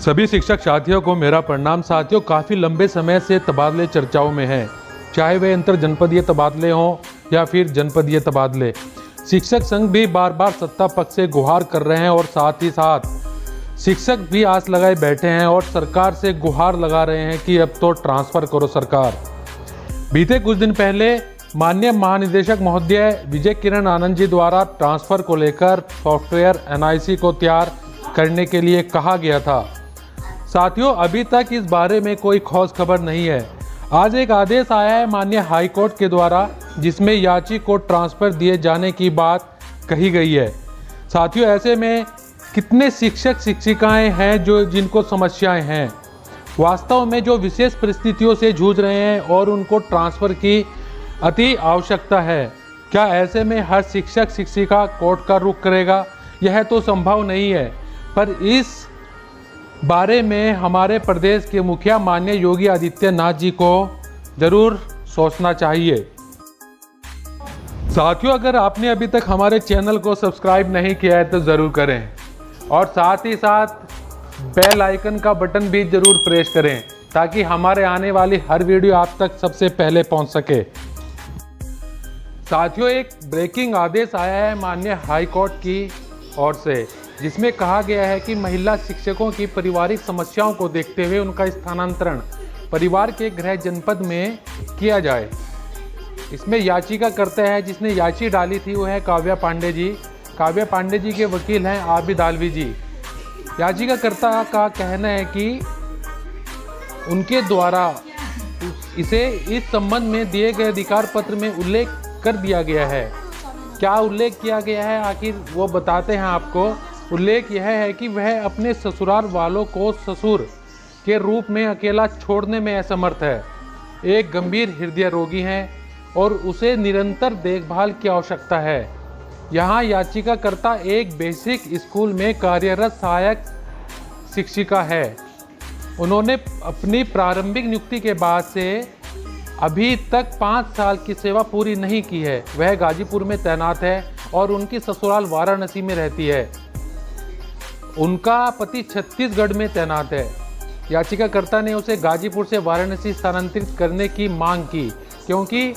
सभी शिक्षक साथियों को मेरा प्रणाम। साथियों, काफ़ी लंबे समय से तबादले चर्चाओं में हैं, चाहे वे अंतर जनपदीय तबादले हों या फिर जनपदीय तबादले। शिक्षक संघ भी बार बार सत्ता पक्ष से गुहार कर रहे हैं और साथ ही साथ शिक्षक भी आस लगाए बैठे हैं और सरकार से गुहार लगा रहे हैं कि अब तो ट्रांसफ़र करो सरकार। बीते कुछ दिन पहले माननीय महानिदेशक महोदय विजय किरण आनंद जी द्वारा ट्रांसफ़र को लेकर सॉफ्टवेयर NIC को तैयार करने के लिए कहा गया था। साथियों, अभी तक इस बारे में कोई ठोस खबर नहीं है। आज एक आदेश आया है माननीय हाई कोर्ट के द्वारा, जिसमें याची को ट्रांसफ़र दिए जाने की बात कही गई है। साथियों, ऐसे में कितने शिक्षक शिक्षिकाएं हैं जिनको समस्याएं हैं, वास्तव में जो विशेष परिस्थितियों से जूझ रहे हैं और उनको ट्रांसफ़र की अति आवश्यकता है। क्या ऐसे में हर शिक्षक शिक्षिका कोर्ट का रुख करेगा? यह तो संभव नहीं है, पर इस बारे में हमारे प्रदेश के मुखिया माननीय योगी आदित्यनाथ जी को ज़रूर सोचना चाहिए। साथियों, अगर आपने अभी तक हमारे चैनल को सब्सक्राइब नहीं किया है तो ज़रूर करें और साथ ही साथ बेल आइकन का बटन भी ज़रूर प्रेस करें ताकि हमारे आने वाली हर वीडियो आप तक सबसे पहले पहुंच सके। साथियों, एक ब्रेकिंग आदेश आया है माननीय हाई कोर्ट की ओर से, जिसमें कहा गया है कि महिला शिक्षकों की पारिवारिक समस्याओं को देखते हुए उनका स्थानांतरण परिवार के गृह जनपद में किया जाए। इसमें याचिका करते हैं, जिसने याची डाली थी वो है काव्या पांडे जी। काव्या पांडे जी के वकील हैं आबिद आलवी जी। याचिकाकर्ता का कहना है कि उनके द्वारा इसे इस संबंध में दिए गए अधिकार पत्र में उल्लेख कर दिया गया है। क्या उल्लेख किया गया है आखिर वो बताते हैं आपको। उल्लेख यह है कि वह अपने ससुराल वालों को ससुर के रूप में अकेला छोड़ने में असमर्थ है, एक गंभीर हृदय रोगी हैं और उसे निरंतर देखभाल की आवश्यकता है। यहाँ याचिकाकर्ता एक बेसिक स्कूल में कार्यरत सहायक शिक्षिका है। उन्होंने अपनी प्रारंभिक नियुक्ति के बाद से अभी तक 5 साल की सेवा पूरी नहीं की है। वह गाजीपुर में तैनात है और उनकी ससुराल वाराणसी में रहती है। उनका पति छत्तीसगढ़ में तैनात है। याचिकाकर्ता ने उसे गाजीपुर से वाराणसी स्थानांतरित करने की मांग की, क्योंकि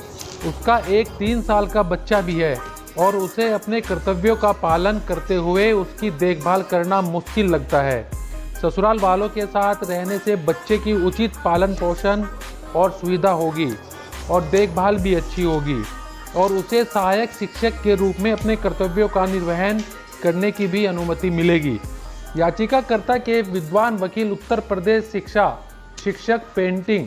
उसका एक 3 साल का बच्चा भी है और उसे अपने कर्तव्यों का पालन करते हुए उसकी देखभाल करना मुश्किल लगता है। ससुराल वालों के साथ रहने से बच्चे की उचित पालन पोषण और सुविधा होगी और देखभाल भी अच्छी होगी और उसे सहायक शिक्षक के रूप में अपने कर्तव्यों का निर्वहन करने की भी अनुमति मिलेगी। याचिकाकर्ता के विद्वान वकील उत्तर प्रदेश शिक्षक पेंटिंग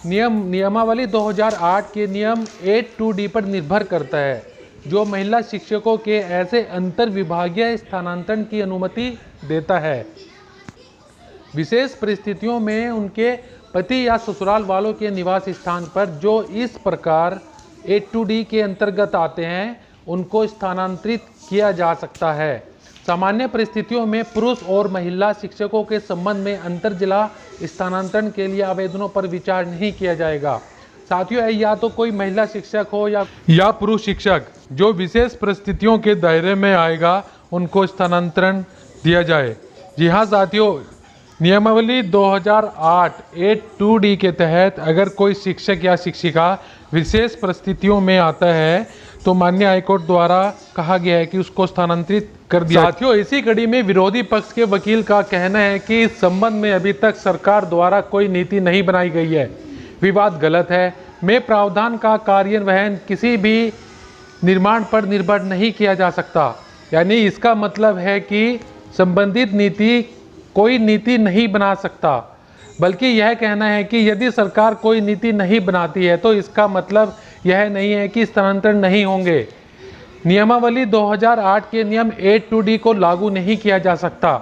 नियमावली 2008 के नियम 8(2)D पर निर्भर करता है, जो महिला शिक्षकों के ऐसे अंतर विभागीय स्थानांतरण की अनुमति देता है। विशेष परिस्थितियों में उनके पति या ससुराल वालों के निवास स्थान पर जो इस प्रकार 8(2)D के अंतर्गत आते हैं, उनको स्थानांतरित किया जा सकता है। सामान्य परिस्थितियों में पुरुष और महिला शिक्षकों के संबंध में अंतर जिला स्थानांतरण के लिए आवेदनों पर विचार नहीं किया जाएगा। साथियों, या तो कोई महिला शिक्षक हो या पुरुष शिक्षक जो विशेष परिस्थितियों के दायरे में आएगा, उनको स्थानांतरण दिया जाए। जी हाँ साथियों, नियमावली 2008 8(2)D के तहत अगर कोई शिक्षक या शिक्षिका विशेष परिस्थितियों में आता है तो माननीय हाईकोर्ट द्वारा कहा गया है कि उसको स्थानांतरित कर दिया। साथियों, इसी कड़ी में विरोधी पक्ष के वकील का कहना है कि इस संबंध में अभी तक सरकार द्वारा कोई नीति नहीं बनाई गई है। विवाद गलत है। में प्रावधान का कार्यान्वयन किसी भी निर्माण पर निर्भर नहीं किया जा सकता। यानी इसका मतलब है कि संबंधित नीति कोई नीति नहीं बना सकता, बल्कि यह कहना है कि यदि सरकार कोई नीति नहीं बनाती है तो इसका मतलब यह नहीं है कि स्थानांतरण नहीं होंगे। नियमावली 2008 के नियम 8(2)D को लागू नहीं किया जा सकता,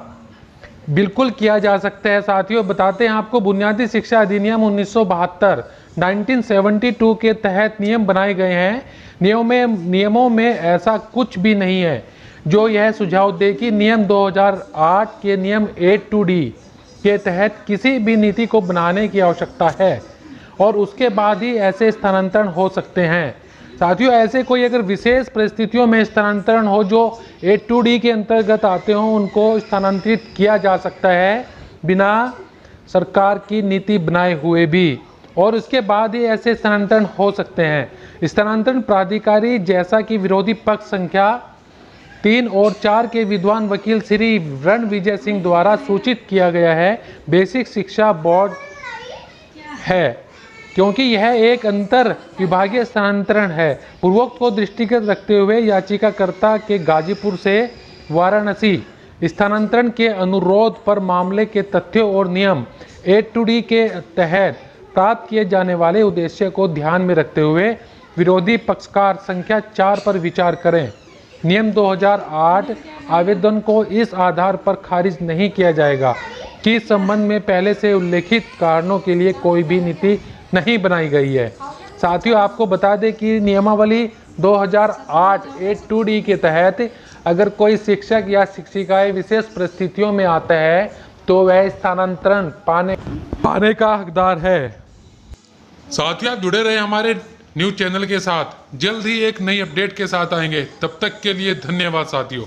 बिल्कुल किया जा सकता है। साथियों, बताते हैं आपको, बुनियादी शिक्षा अधिनियम 1972 1972 के तहत नियम बनाए गए हैं। नियमों में ऐसा कुछ भी नहीं है जो यह सुझाव दे कि नियम 2008 के नियम 8(2)D के तहत किसी भी नीति को बनाने की आवश्यकता है और उसके बाद ही ऐसे स्थानांतरण हो सकते हैं। साथियों, ऐसे कोई अगर विशेष परिस्थितियों में स्थानांतरण हो जो 8(2)D के अंतर्गत आते हों, उनको स्थानांतरित किया जा सकता है। बिना सरकार की नीति बनाए हुए भी, और उसके बाद ही ऐसे स्थानांतरण हो सकते हैं। स्थानांतरण प्राधिकारी जैसा कि विरोधी पक्ष संख्या 3 और 4 के विद्वान वकील श्री रणविजय सिंह द्वारा सूचित किया गया है, बेसिक शिक्षा बोर्ड है, क्योंकि यह एक अंतर विभागीय स्थानांतरण है। पूर्वोक्त को दृष्टिगत रखते हुए याचिकाकर्ता के गाजीपुर से वाराणसी स्थानांतरण के अनुरोध पर मामले के तथ्यों और नियम 8(d) के तहत प्राप्त किए जाने वाले उद्देश्य को ध्यान में रखते हुए विरोधी पक्षकार संख्या 4 पर विचार करें। नियम 2008 आवेदन को इस आधार पर खारिज नहीं किया जाएगा कि इस संबंध में पहले से उल्लेखित कारणों के लिए कोई भी नीति नहीं बनाई गई है। साथियों, आपको बता दें कि नियमावली 2008 8(d) के तहत अगर कोई शिक्षक या शिक्षिकाएं विशेष परिस्थितियों में आता है तो वह स्थानांतरण पाने का हकदार है। साथियों, आप जुड़े रहे हमारे न्यूज़ चैनल के साथ। जल्द ही एक नई अपडेट के साथ आएंगे। तब तक के लिए धन्यवाद साथियों।